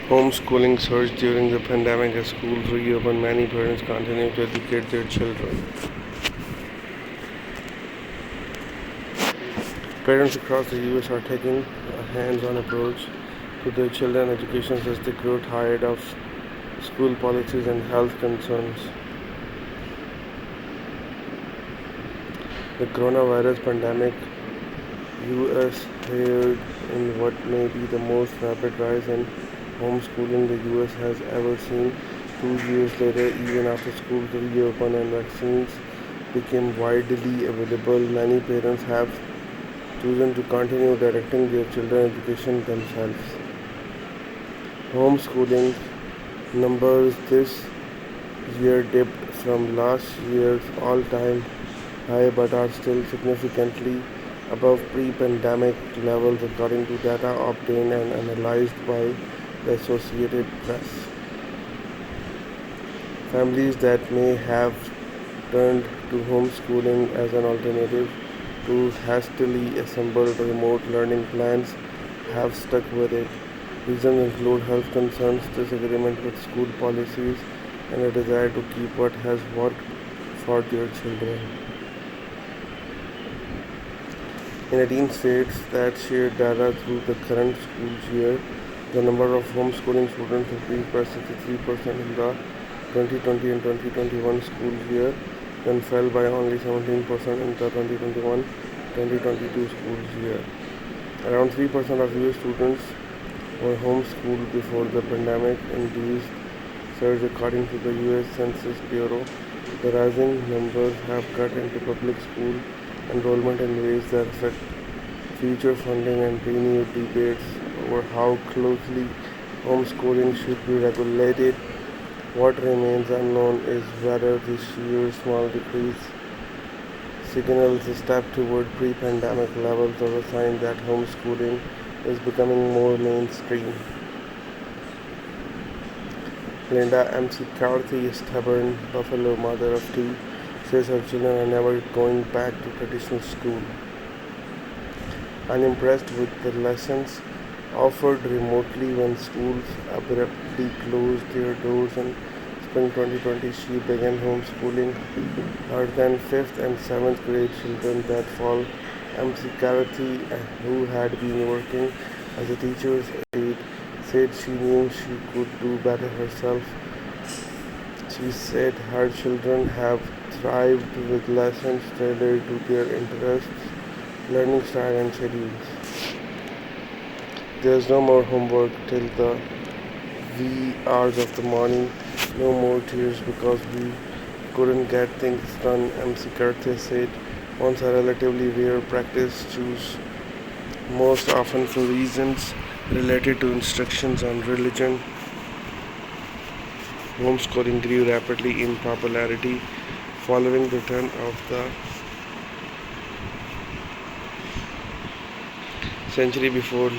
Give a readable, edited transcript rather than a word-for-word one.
Homeschooling surged during the pandemic as schools reopened. Many parents continue to educate their children. Parents across the US are taking a hands-on approach to their children's education as they grow tired of school policies and health concerns. The coronavirus pandemic US heard in what may be the most rapid rise in homeschooling the US has ever seen. 2 years later, even after schools reopened and vaccines became widely available, many parents have chosen to continue directing their children's education themselves. Homeschooling numbers this year dipped from last year's all-time high but are still significantly above pre-pandemic levels according to data obtained and analyzed by the Associated Press. Families that may have turned to homeschooling as an alternative to hastily assembled remote learning plans have stuck with it. Reasons include health concerns, disagreement with school policies, and a desire to keep what has worked for their children. In 18 states that shared data through the current school year, the number of homeschooling students increased by 63% in the 2020 and 2021 school year, then fell by only 17% in the 2021-2022 school year. Around 3% of US students were homeschooled before the pandemic-induced surge according to the US Census Bureau. The rising numbers have cut into public school enrollment in ways that affect future funding and renewed debates over how closely homeschooling should be regulated. What remains unknown is whether this year's small decrease signals a step toward pre-pandemic levels or a sign that homeschooling is becoming more mainstream. Linda M.C. Carthy, a stubborn Buffalo mother of two, says her children are never going back to traditional school. Unimpressed with the lessons offered remotely when schools abruptly closed their doors in spring 2020, she began homeschooling her then 5th and 7th grade children that fall. MC Carthy, who had been working as a teacher's aide, said she knew she could do better herself. She said her children have thrived with lessons tailored to their interests, learning style, and schedules. There's no more homework till the wee hours of the morning, no more tears because we couldn't get things done, MC Carthy said. Once a relatively rare practice, choose most often for reasons related to instructions on religion. Homeschooling grew rapidly in popularity following the turn of the century before